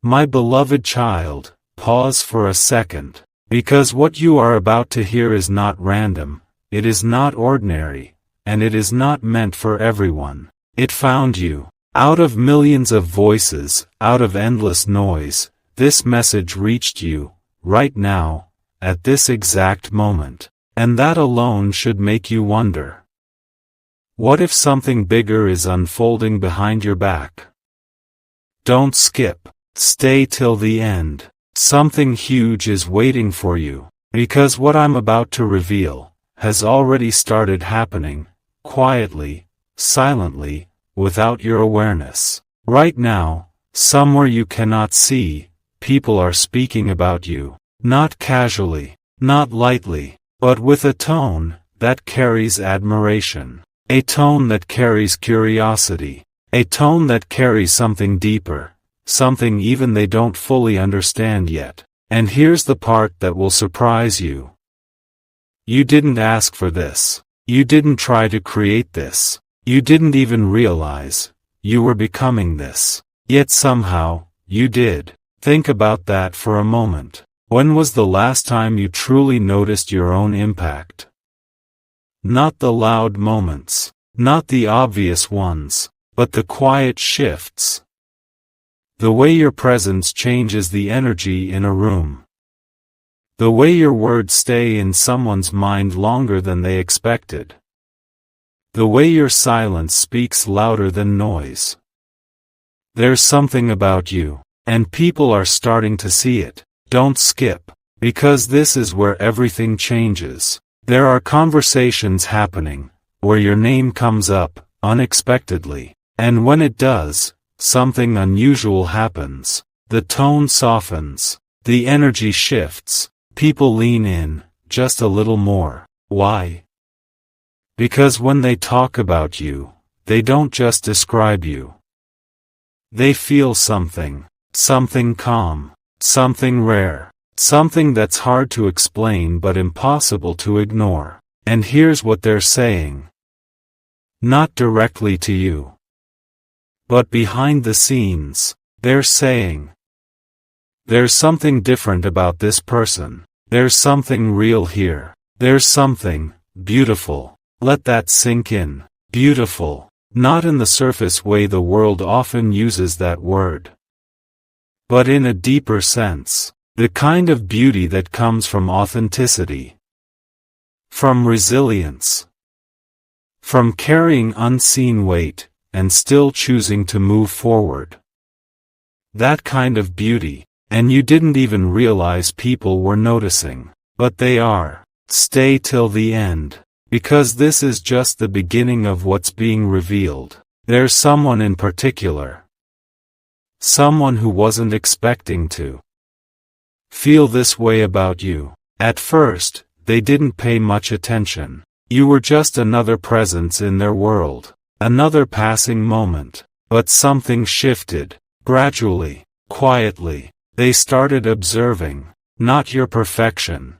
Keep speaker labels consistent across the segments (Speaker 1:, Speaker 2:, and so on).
Speaker 1: My beloved child, pause for a second, because what you are about to hear is not random, it is not ordinary, and it is not meant for everyone. It found you. Out of millions of voices, out of endless noise, this message reached you, right now, at this exact moment. And that alone should make you wonder. What if something bigger is unfolding behind your back? Don't skip. Stay till the end. Something huge is waiting for you, because what I'm about to reveal has already started happening, quietly, silently, without your awareness. Right now, somewhere you cannot see, people are speaking about you, not casually, not lightly, but with a tone that carries admiration, a tone that carries curiosity, a tone that carries something deeper, something even they don't fully understand yet. And here's the part that will surprise you. You didn't ask for this. You didn't try to create this. You didn't even realize you were becoming this. Yet somehow, you did. Think about that for a moment. When was the last time you truly noticed your own impact? Not the loud moments, not the obvious ones, but the quiet shifts. The way your presence changes the energy in a room. The way your words stay in someone's mind longer than they expected. The way your silence speaks louder than noise. There's something about you, and people are starting to see it. Don't skip, because this is where everything changes. There are conversations happening, where your name comes up, unexpectedly, and when it does, something unusual happens. The tone softens, the energy shifts, people lean in, just a little more. Why? Because when they talk about you, they don't just describe you. They feel something, something calm, something rare, something that's hard to explain but impossible to ignore. And here's what they're saying. Not directly to you, but behind the scenes, they're saying, there's something different about this person. There's something real here. There's something beautiful. Let that sink in. Beautiful. Not in the surface way the world often uses that word, but in a deeper sense. The kind of beauty that comes from authenticity. From resilience. From carrying unseen weight, and still choosing to move forward. That kind of beauty, and you didn't even realize people were noticing, but they are. Stay till the end, because this is just the beginning of what's being revealed. There's someone in particular. Someone who wasn't expecting to feel this way about you. At first, they didn't pay much attention. You were just another presence in their world, another passing moment. But something shifted. Gradually, quietly, they started observing, not your perfection,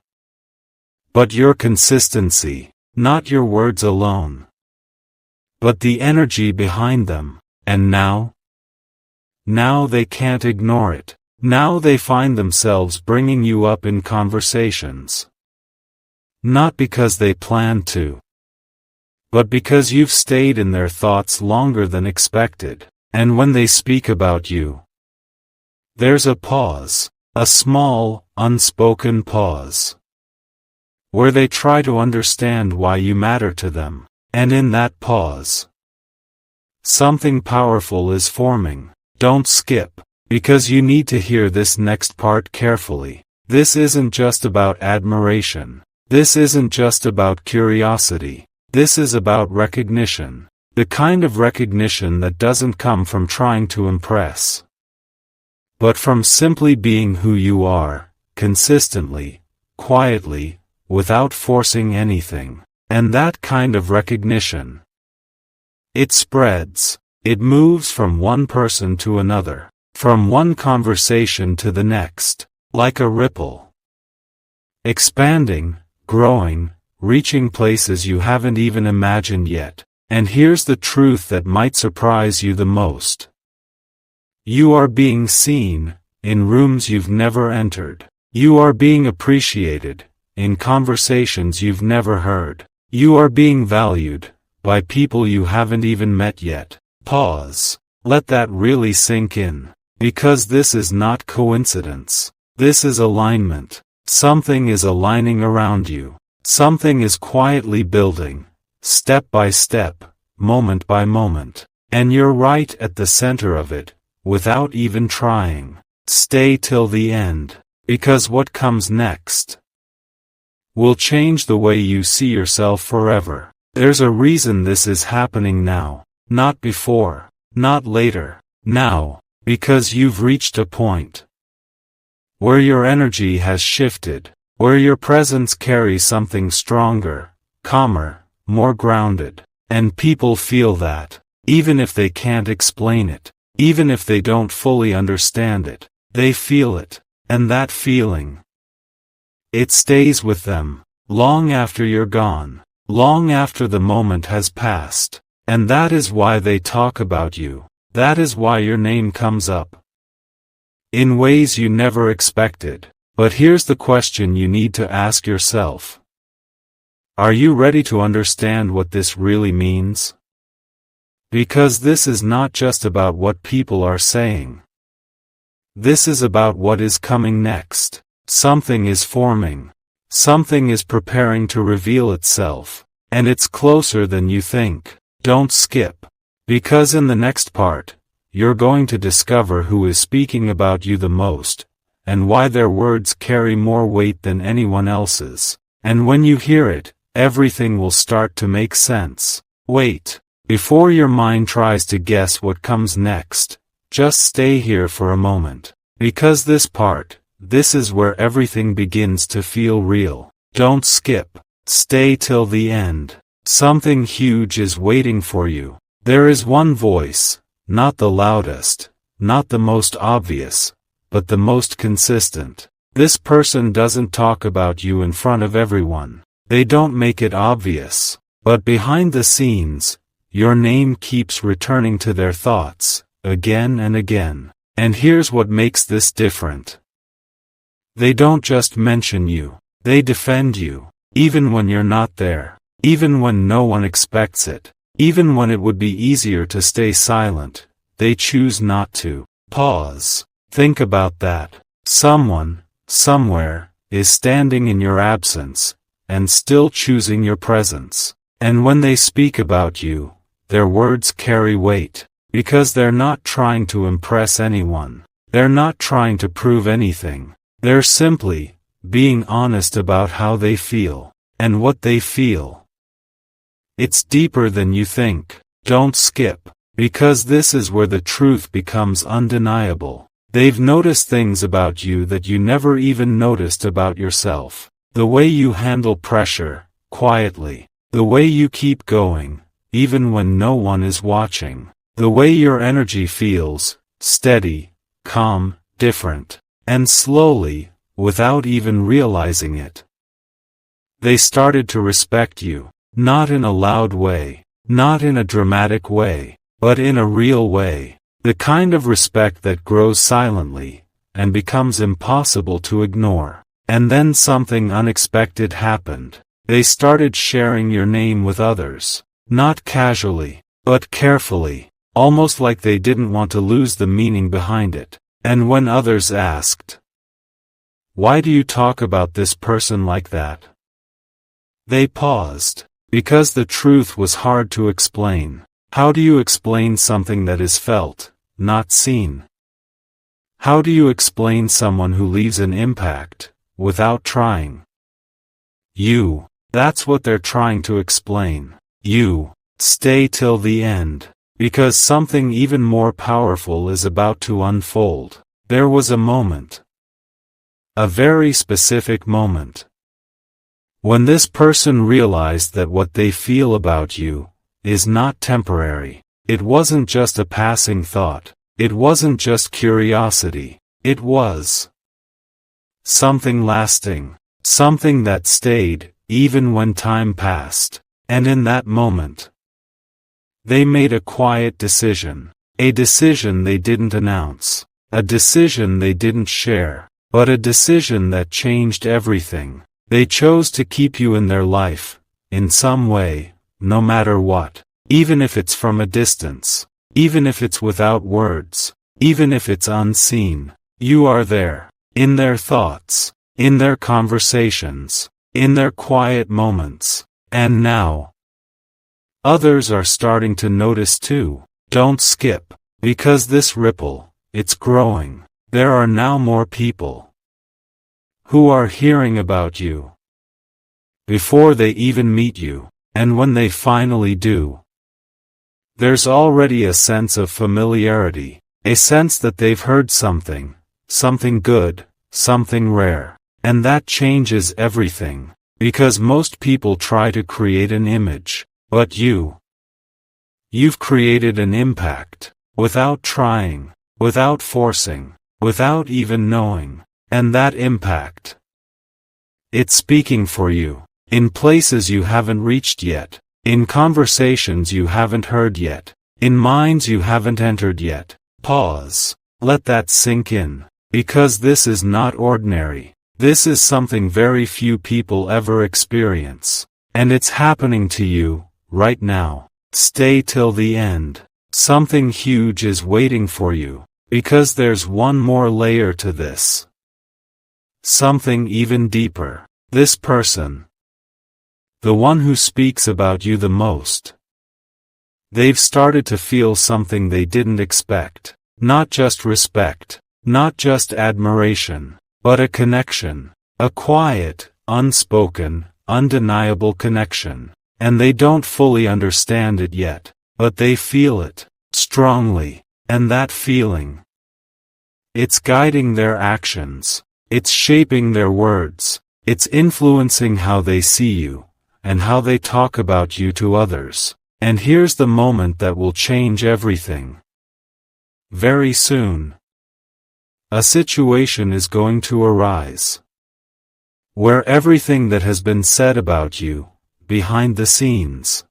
Speaker 1: but your consistency, not your words alone, but the energy behind them. And now they can't ignore it. Now they find themselves bringing you up in conversations. Not because they planned to, but because you've stayed in their thoughts longer than expected. And when they speak about you, there's a pause, a small, unspoken pause, where they try to understand why you matter to them. And in that pause, something powerful is forming. Don't skip, because you need to hear this next part carefully. This isn't just about admiration. This isn't just about curiosity. This is about recognition. The kind of recognition that doesn't come from trying to impress, but from simply being who you are, consistently, quietly, without forcing anything. And that kind of recognition, it spreads. It moves from one person to another, from one conversation to the next, like a ripple. Expanding, growing, reaching places you haven't even imagined yet. And here's the truth that might surprise you the most. You are being seen, in rooms you've never entered. You are being appreciated, in conversations you've never heard. You are being valued, by people you haven't even met yet. Pause. Let that really sink in. Because this is not coincidence. This is alignment. Something is aligning around you. Something is quietly building, step by step, moment by moment. And you're right at the center of it, without even trying. Stay till the end, because what comes next will change the way you see yourself forever. There's a reason this is happening now, not before, not later, now, because you've reached a point where your energy has shifted, where your presence carries something stronger, calmer, more grounded, and people feel that, even if they can't explain it, even if they don't fully understand it, they feel it, and that feeling, it stays with them, long after you're gone, long after the moment has passed, and that is why they talk about you, that is why your name comes up in ways you never expected. But here's the question you need to ask yourself. Are you ready to understand what this really means? Because this is not just about what people are saying. This is about what is coming next. Something is forming. Something is preparing to reveal itself. And it's closer than you think. Don't skip. Because in the next part, you're going to discover who is speaking about you the most, and why their words carry more weight than anyone else's. And when you hear it, everything will start to make sense. Wait. Before your mind tries to guess what comes next, just stay here for a moment. Because this part, this is where everything begins to feel real. Don't skip. Stay till the end. Something huge is waiting for you. There is one voice, not the loudest, not the most obvious, but the most consistent. This person doesn't talk about you in front of everyone. They don't make it obvious. But behind the scenes, your name keeps returning to their thoughts, again and again. And here's what makes this different. They don't just mention you. They defend you. Even when you're not there. Even when no one expects it. Even when it would be easier to stay silent, they choose not to. Pause. Think about that. Someone, somewhere, is standing in your absence, and still choosing your presence. And when they speak about you, their words carry weight, because they're not trying to impress anyone. They're not trying to prove anything. They're simply being honest about how they feel, and what they feel. It's deeper than you think. Don't skip, because this is where the truth becomes undeniable. They've noticed things about you that you never even noticed about yourself. The way you handle pressure, quietly. The way you keep going, even when no one is watching. The way your energy feels, steady, calm, different. And slowly, without even realizing it, they started to respect you. Not in a loud way, not in a dramatic way, but in a real way. The kind of respect that grows silently, and becomes impossible to ignore. And then something unexpected happened. They started sharing your name with others. Not casually, but carefully. Almost like they didn't want to lose the meaning behind it. And when others asked, "Why do you talk about this person like that?" they paused. Because the truth was hard to explain. How do you explain something that is felt, not seen? How do you explain someone who leaves an impact, without trying? You. That's what they're trying to explain. You. Stay till the end. Because something even more powerful is about to unfold. There was a moment. A very specific moment. When this person realized that what they feel about you is not temporary. It wasn't just a passing thought. It wasn't just curiosity. It was something lasting. Something that stayed, even when time passed. And in that moment, they made a quiet decision. A decision they didn't announce. A decision they didn't share, but a decision that changed everything. They chose to keep you in their life, in some way, no matter what. Even if it's from a distance. Even if it's without words. Even if it's unseen. You are there. In their thoughts. In their conversations. In their quiet moments. And now, others are starting to notice too. Don't skip. Because this ripple, it's growing. There are now more people who are hearing about you before they even meet you, and when they finally do, there's already a sense of familiarity, a sense that they've heard something good, something rare, and that changes everything, because most people try to create an image, but you've created an impact, without trying, without forcing, without even knowing, and that impact, it's speaking for you. In places you haven't reached yet, in conversations you haven't heard yet, in minds you haven't entered yet. Pause. Let that sink in. Because this is not ordinary. This is something very few people ever experience. And it's happening to you, right now. Stay till the end. Something huge is waiting for you. Because there's one more layer to this. Something even deeper. This person. The one who speaks about you the most. They've started to feel something they didn't expect. Not just respect. Not just admiration. But a connection. A quiet, unspoken, undeniable connection. And they don't fully understand it yet. But they feel it. Strongly. And that feeling. It's guiding their actions. It's shaping their words. It's influencing how they see you. And how they talk about you to others. And here's the moment that will change everything. Very soon, a situation is going to arise, where everything that has been said about you, behind the scenes,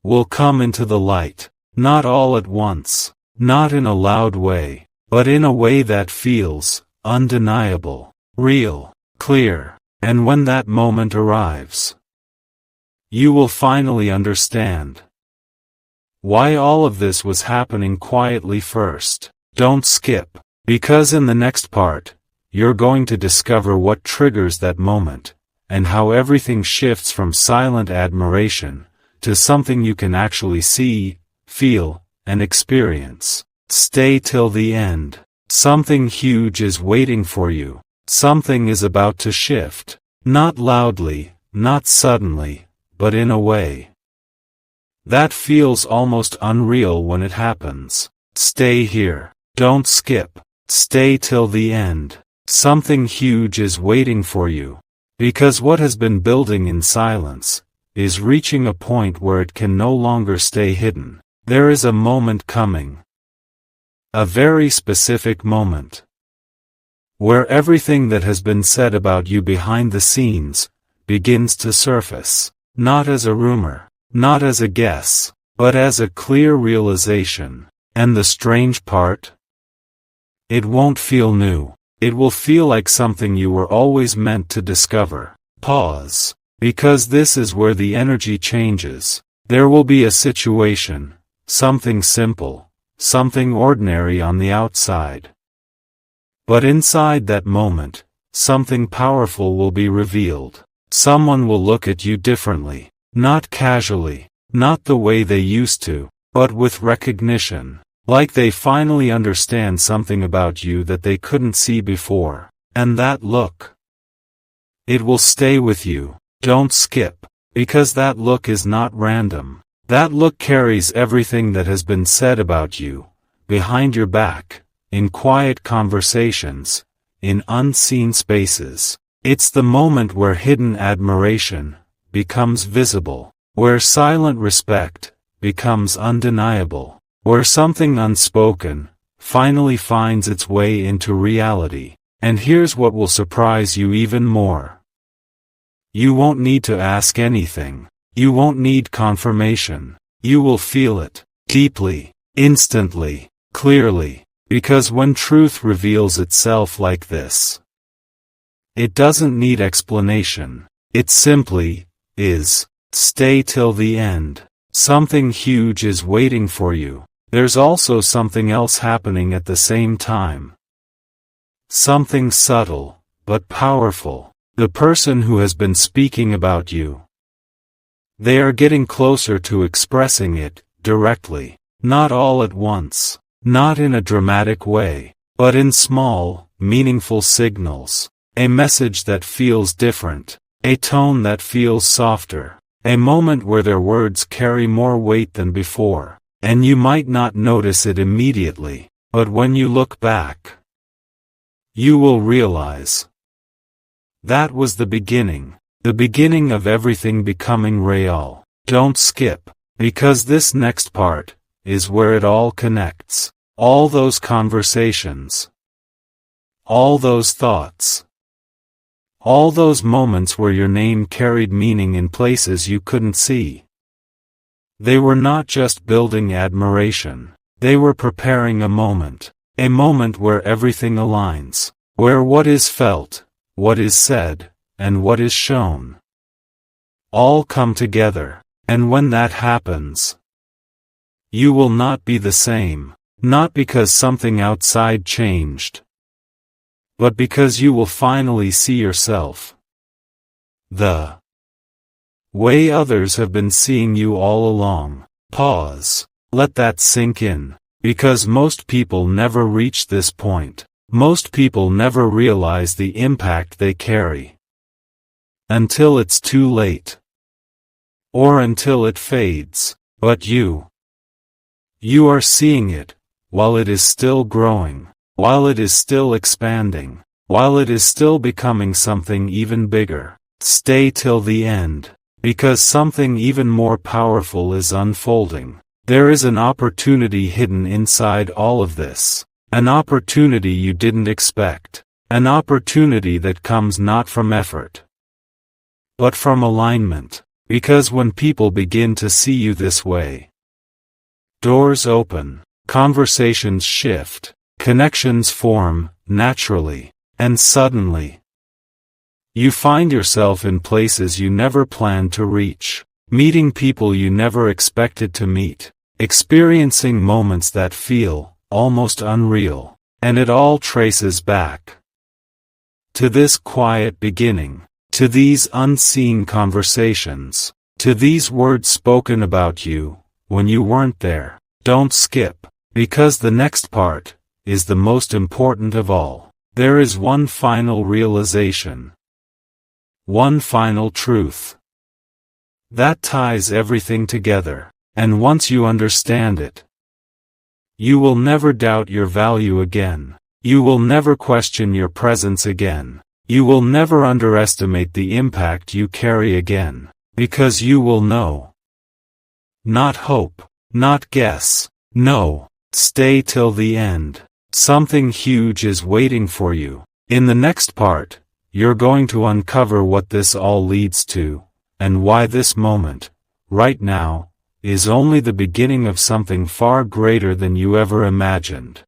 Speaker 1: will come into the light, not all at once, not in a loud way, but in a way that feels undeniable, real, clear, and when that moment arrives, you will finally understand why all of this was happening quietly first. Don't skip, because in the next part, you're going to discover what triggers that moment, and how everything shifts from silent admiration to something you can actually see, feel, and experience. Stay till the end. Something huge is waiting for you. Something is about to shift. Not loudly, not suddenly, but in a way that feels almost unreal when it happens. Stay here. Don't skip. Stay till the end. Something huge is waiting for you. Because what has been building in silence is reaching a point where it can no longer stay hidden. There is a moment coming. A very specific moment. Where everything that has been said about you behind the scenes begins to surface. Not as a rumor, not as a guess, but as a clear realization. And the strange part? It won't feel new. It will feel like something you were always meant to discover. Pause. Because this is where the energy changes. There will be a situation, something simple, something ordinary on the outside. But inside that moment, something powerful will be revealed. Someone will look at you differently, not casually, not the way they used to, but with recognition, like they finally understand something about you that they couldn't see before. And that look, it will stay with you. Don't skip, because that look is not random. That look carries everything that has been said about you, behind your back, in quiet conversations, in unseen spaces. It's the moment where hidden admiration becomes visible, where silent respect becomes undeniable, where something unspoken finally finds its way into reality. And here's what will surprise you even more. You won't need to ask anything. You won't need confirmation. You will feel it, deeply, instantly, clearly, Because when truth reveals itself like this, it doesn't need explanation. It simply is. Stay till the end. Something huge is waiting for you. There's also something else happening at the same time. Something subtle, but powerful. The person who has been speaking about you. They are getting closer to expressing it, directly. Not all at once. Not in a dramatic way. But in small, meaningful signals. A message that feels different. A tone that feels softer. A moment where their words carry more weight than before. And you might not notice it immediately. But when you look back, you will realize. That was the beginning of everything becoming real. Don't skip, because this next part is where it all connects. All those conversations, all those thoughts, all those moments where your name carried meaning in places you couldn't see. They were not just building admiration, they were preparing a moment where everything aligns, where what is felt, what is said, and what is shown all come together, and when that happens, you will not be the same, not because something outside changed, but because you will finally see yourself the way others have been seeing you all along. Pause. Let that sink in, because most people never reach this point. Most people never realize the impact they carry. Until it's too late. Or until it fades. But you are seeing it, while it is still growing, while it is still expanding, while it is still becoming something even bigger. Stay till the end, because something even more powerful is unfolding. There is an opportunity hidden inside all of this. An opportunity you didn't expect. An opportunity that comes not from effort, but from alignment. Because when people begin to see you this way, doors open, conversations shift, connections form, naturally, and suddenly, you find yourself in places you never planned to reach, meeting people you never expected to meet, experiencing moments that feel almost unreal, and it all traces back to this quiet beginning, to these unseen conversations, to these words spoken about you when you weren't there. Don't skip, because the next part is the most important of all. There is one final realization, one final truth that ties everything together, and once you understand it, you will never doubt your value again. You will never question your presence again. You will never underestimate the impact you carry again. Because you will know. Not hope. Not guess. No. Stay till the end. Something huge is waiting for you. In the next part, you're going to uncover what this all leads to, and why this moment, right now, is only the beginning of something far greater than you ever imagined.